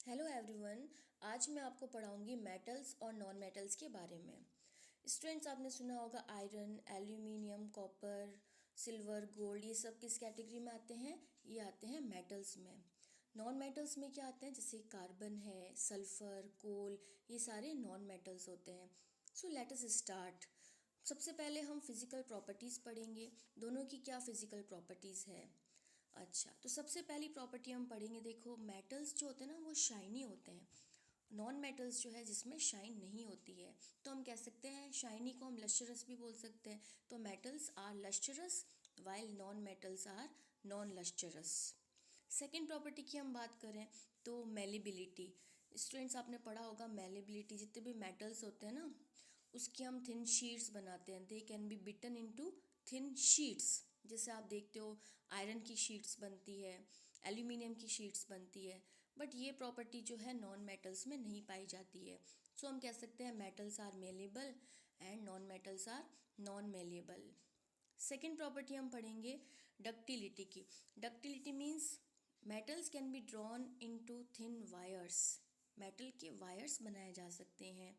Hello everyone. आज मैं आपको पढ़ाऊंगी मेटल्स और नॉन मेटल्स के बारे में। स्टूडेंट्स, आपने सुना होगा iron, aluminium, copper, silver, gold, ये सब किस कैटेगरी में आते हैं? ये आते हैं मेटल्स में। नॉन मेटल्स में क्या आते हैं? जैसे कार्बन है, सल्फर, कोल, ये सारे नॉन मेटल्स होते हैं। So let us start. सबसे पहले हम फिज़िकल प्रॉपर्टीज़ पढ़ेंगे, दोनों की क्या फिज़िकल प्रॉपर्टीज़ है। अच्छा, तो सबसे पहली प्रॉपर्टी हम पढ़ेंगे। देखो, मेटल्स जो होते हैं ना वो शाइनी होते हैं। नॉन मेटल्स जो है जिसमें शाइन नहीं होती है, तो हम कह सकते हैं शाइनी को हम लस्टरस भी बोल सकते हैं। तो metals are lustrous while non metals are non lustrous. Second property की हम बात करें तो मेलेबिलिटी। स्टूडेंट्स, आपने पढ़ा होगा मेलेबिलिटी, जितने भी मेटल्स होते हैं ना उसकी हम थिन शीट्स बनाते हैं। They can be beaten into thin sheets. जैसे आप देखते हो आयरन की शीट्स बनती है, एल्यूमिनियम की शीट्स बनती है, बट ये प्रॉपर्टी जो है नॉन मेटल्स में नहीं पाई जाती है। सो हम कह सकते हैं metals are malleable and non metals are non malleable. Second property हम पढ़ेंगे डक्टिलिटी की। Ductility means metals can be drawn into thin wires. Metal के वायर्स बनाए जा सकते हैं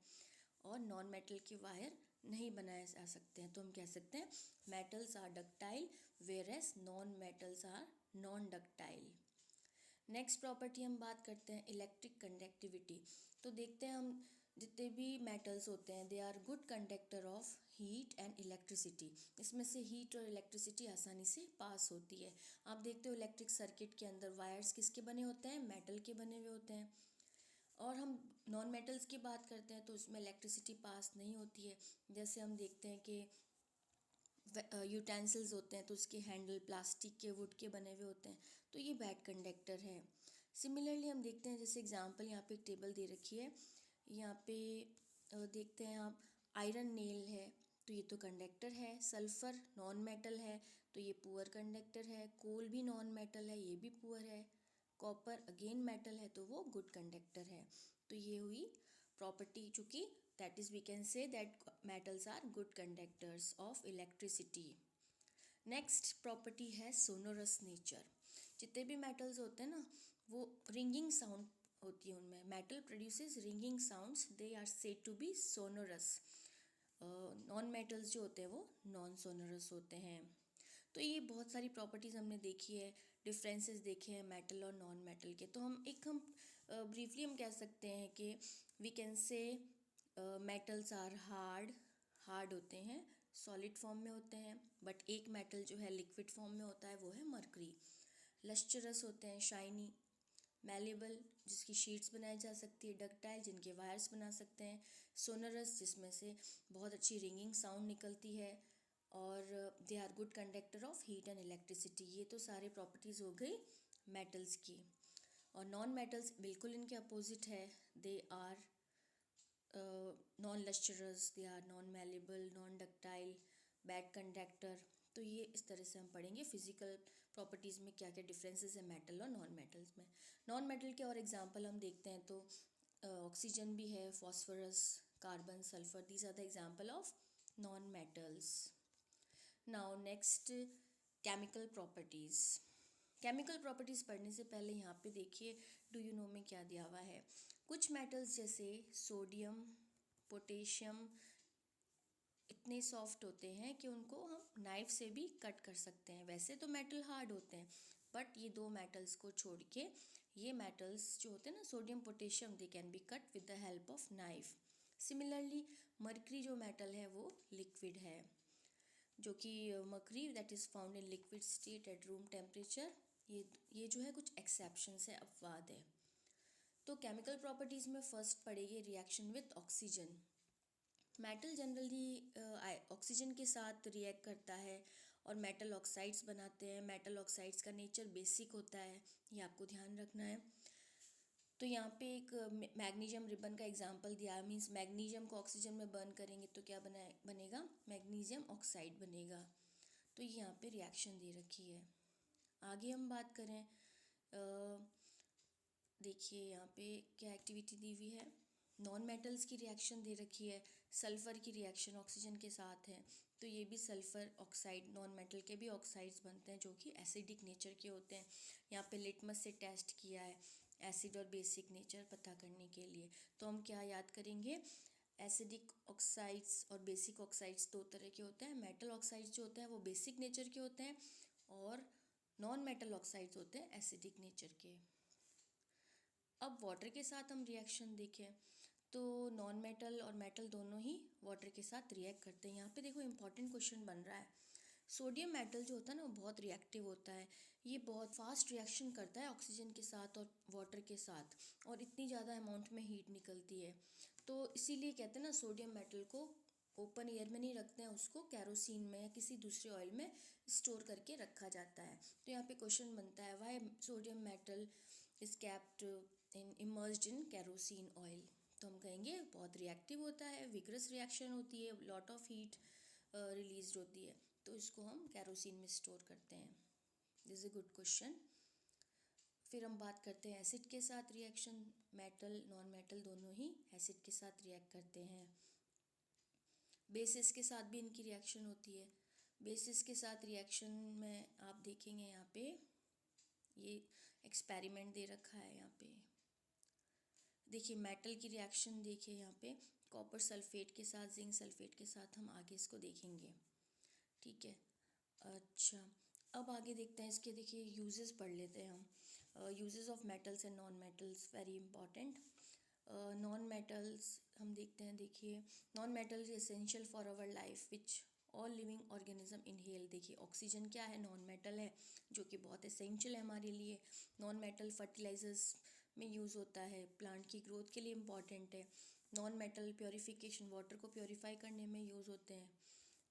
और नॉन मेटल के वायर नहीं बनाए जा सकते हैं। तो हम कह सकते हैं metals are ductile whereas non metals are non ductile. Next property हम बात करते हैं इलेक्ट्रिक कंडक्टिविटी। तो देखते हैं हम जितने भी मेटल्स होते हैं they are good conductor of heat and electricity. इसमें से हीट और इलेक्ट्रिसिटी आसानी से पास होती है। आप देखते हो इलेक्ट्रिक सर्किट के अंदर वायर्स किसके बने होते हैं? मेटल के बने हुए होते हैं। और हम नॉन मेटल्स की बात करते हैं तो उसमें इलेक्ट्रिसिटी पास नहीं होती है। जैसे हम देखते हैं कि यूटेंसिल्स होते हैं तो उसके हैंडल प्लास्टिक के, वुड के बने हुए होते हैं, तो ये बैड कंडक्टर हैं। सिमिलरली हम देखते हैं, जैसे एग्जांपल यहाँ पे एक टेबल दे रखी है, यहाँ पे देखते हैं आप आयरन नेल है तो ये तो कंडक्टर है। सल्फ़र नॉन मेटल है तो ये पुअर कंडक्टर है। कोल भी नॉन मेटल है, ये भी पुअर है। कॉपर अगेन मेटल है तो वो गुड कंडक्टर है। तो ये हुई प्रॉपर्टी, चूँकि that is we can say that metals are good conductors of electricity. Next property है सोनोरस नेचर। जितने भी मेटल्स होते हैं ना वो रिंगिंग साउंड होती है उनमें। Metal produces ringing sounds, they are said to be sonorous. Non metals जो होते हैं वो नॉन सोनोरस होते हैं। तो ये बहुत सारी प्रॉपर्टीज़ हमने देखी है, डिफरेंसेस देखे हैं मेटल और नॉन मेटल के। तो हम ब्रीफली हम कह सकते हैं कि we can say metals are hard. Hard होते हैं, सॉलिड फॉर्म में होते हैं, बट एक मेटल जो है लिक्विड फॉर्म में होता है वो है मरकरी। लस्टरस होते हैं, शाइनी, मैलेबल जिसकी शीट्स बनाई जा सकती है, डक्टाइल जिनके वायर्स बना सकते हैं, सोनरस जिसमें से बहुत अच्छी रिंगिंग साउंड निकलती है, और they are good conductor of heat and electricity. ये तो सारे प्रॉपर्टीज़ हो गई मेटल्स की। और नॉन मेटल्स बिल्कुल इनके अपोजिट है। They are non lustrous, they are non malleable, non ductile, bad conductor. तो ये इस तरह से हम पढ़ेंगे फिजिकल प्रॉपर्टीज़ में क्या क्या डिफरेंसेस है मेटल और नॉन मेटल्स में। नॉन मेटल के और एग्जांपल हम देखते हैं तो ऑक्सीजन भी है, phosphorus, carbon, sulphur, these are the example of non metals. Now next, chemical properties. Chemical properties पढ़ने से पहले यहाँ पे देखिए डू यू नो में क्या दिया हुआ है। कुछ मेटल्स जैसे सोडियम, पोटेशियम इतने सॉफ्ट होते हैं कि उनको हम नाइफ से भी कट कर सकते हैं। वैसे तो मेटल हार्ड होते हैं, बट ये दो मेटल्स को छोड़ के ये मेटल्स जो होते हैं ना sodium potassium, they can B cut with the help of knife. Similarly mercury जो मेटल है वो लिक्विड है, जो कि mercury that is found in liquid state at room temperature. ये जो है कुछ एक्सेप्शंस है, अपवाद है। तो केमिकल प्रॉपर्टीज़ में फर्स्ट पड़ेगी reaction with oxygen. Metal generally oxygen के साथ रिएक्ट करता है और मेटल ऑक्साइड्स बनाते हैं। मेटल ऑक्साइड्स का नेचर बेसिक होता है, ये आपको ध्यान रखना है। तो यहाँ पे एक मैग्नीशियम रिबन का एग्जांपल दिया है, मीन्स मैग्नीशियम को ऑक्सीजन में बर्न करेंगे तो क्या बनेगा? मैग्नीशियम ऑक्साइड बनेगा। तो ये यहाँ पे रिएक्शन दे रखी है। आगे हम बात करें, देखिए यहाँ पे क्या एक्टिविटी दी हुई है। नॉन मेटल्स की रिएक्शन दे रखी है। सल्फ़र की रिएक्शन ऑक्सीजन के साथ है, तो ये भी सल्फ़र ऑक्साइड, नॉन मेटल के भी ऑक्साइड्स बनते हैं जो कि एसिडिक नेचर के होते हैं। यहाँ पे लिटमस से टेस्ट किया है एसिड और बेसिक नेचर पता करने के लिए। तो हम क्या याद करेंगे, एसिडिक ऑक्साइड्स और बेसिक ऑक्साइड्स दो तरह के होते हैं। मेटल ऑक्साइड्स जो होते हैं वो बेसिक नेचर के होते हैं और नॉन मेटल ऑक्साइड्स होते हैं एसिडिक नेचर के। अब वाटर के साथ हम रिएक्शन देखें तो नॉन मेटल और मेटल दोनों ही वाटर के साथ रिएक्ट करते हैं। यहाँ पे देखो इंपॉर्टेंट क्वेश्चन बन रहा है। सोडियम मेटल जो होता है ना वो बहुत रिएक्टिव होता है, ये बहुत फास्ट रिएक्शन करता है ऑक्सीजन के साथ और वाटर के साथ, और इतनी ज़्यादा अमाउंट में हीट निकलती है। तो इसीलिए कहते हैं ना सोडियम मेटल को ओपन एयर में नहीं रखते हैं, उसको कैरोसिन में या किसी दूसरे ऑयल में स्टोर करके रखा जाता है। तो यहाँ पे क्वेश्चन बनता है why sodium metal is kept in emerged in kerosene oil. तो हम कहेंगे बहुत रिएक्टिव होता है, विग्रस रिएक्शन होती है, लॉट ऑफ हीट रिलीज होती है, तो इसको हम कैरोसिन में स्टोर करते हैं। This is a good question. फिर हम बात करते हैं एसिड के साथ रिएक्शन। मेटल नॉन मेटल दोनों ही एसिड के साथ रिएक्ट करते हैं। बेसिस के साथ भी इनकी रिएक्शन होती है। बेसिस के साथ रिएक्शन में आप देखेंगे यहाँ पे ये एक्सपेरिमेंट दे रखा है। यहाँ पे देखिए मेटल की रिएक्शन देखिए, यहाँ पे कॉपर सल्फेट के साथ जिंक सल्फेट के साथ हम आगे इसको देखेंगे, ठीक है। अच्छा, अब आगे देखते हैं इसके, देखिए यूजेस पढ़ लेते हैं हम। Uses of metals and non metals, very important. Non metals हम देखते हैं, देखिए non metals essential for our life which all living organism inhale. देखिए ऑक्सीजन क्या है, नॉन मेटल है, जो कि बहुत एसेंशियल है हमारे लिए। नॉन मेटल फर्टिलाइजर्स में यूज़ होता है, प्लांट की ग्रोथ के लिए इम्पॉर्टेंट है। नॉन मेटल प्योरीफिकेशन, वाटर को प्योरीफाई करने में यूज़ होते हैं।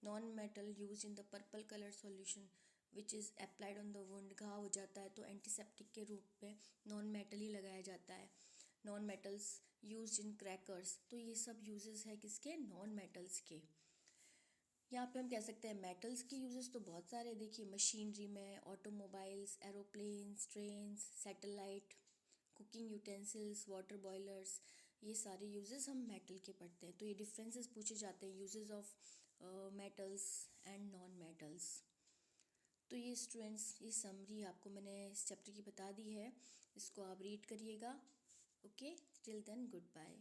Non metal use in the purple colour solution which is applied on the wound. घाव हो जाता है तो एंटीसेप्टिक के रूप में नॉन मेटल ही लगाया जाता है। Non metals use in crackers. तो ये सब यूजेस है किसके, नॉन मेटल्स के। यहाँ पे हम कह सकते हैं मेटल्स के यूजेस तो बहुत सारे हैं। देखिए मशीनरी में, automobiles, aeroplanes, trains, satellite, cooking utensils, water boilers, ये सारे यूजेस हम मेटल के पढ़ते हैं। तो ये डिफरेंसेस पूछे जाते हैं uses of metals and non metals. तो ये स्टूडेंट्स, ये समरी आपको मैंने इस चैप्टर की बता दी है, इसको आप रीड करिएगा। Okay, till then good bye.